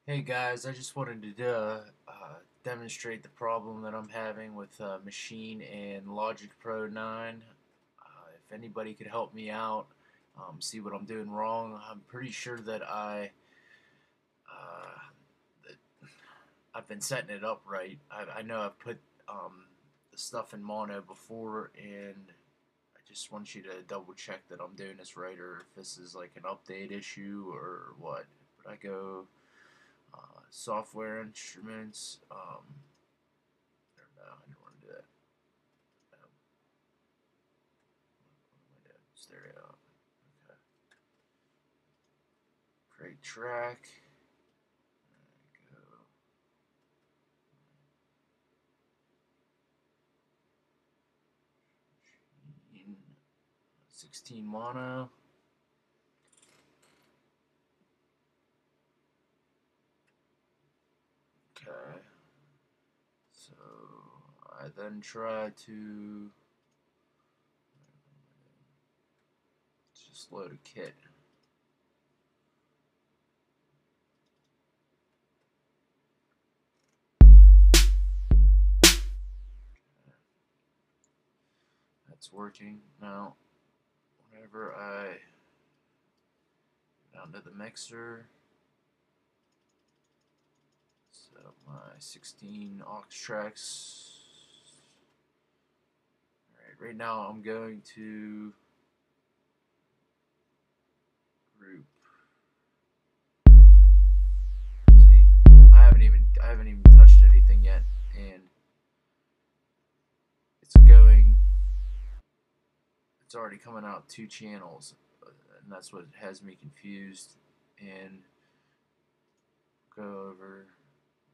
Hey guys, I just wanted to demonstrate the problem that I'm having with Machine and Logic Pro 9. If anybody could help me out, see what I'm doing wrong. I'm pretty sure that uh, that I've been setting it up right. I know I've put the stuff in mono before, and I just want you to double check that I'm doing this right, or if this is like an update issue or what. But I go software instruments. Or no, I don't want to do that. What am I doing? Stereo. Okay. Create track. There we go. 16 mono. Okay. So I then try to just load a kit. That's working. Now, whenever I get down to the mixer, set up my 16 aux tracks. Alright, right now I'm going to group. See, I haven't even touched anything yet, and it's already coming out 2 channels, and that's what has me confused. And go over,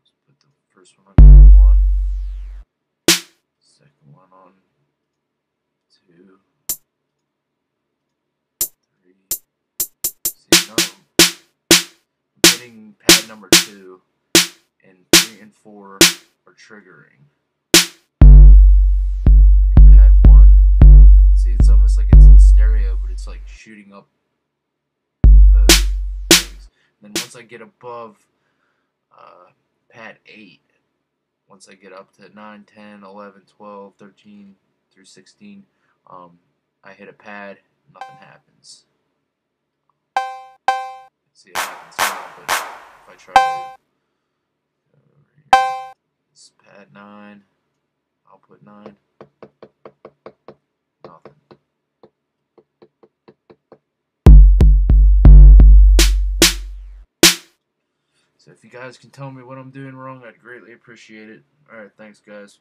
let's put the first one on 1, second one on 2, 3. See, no, I'm hitting pad number 2, and 3 and 4 are triggering. Hitting pad 1. See, it's almost like it's in stereo, but it's like shooting up both things. And then once I get above pad 8, once I get up to 9, 10, 11, 12, 13 through 16, I hit a pad, nothing happens. See, it happens now, but if I try to go over here, it's pad 9, output 9, nothing. So if you guys can tell me what I'm doing wrong, I'd greatly appreciate it. Alright, thanks guys.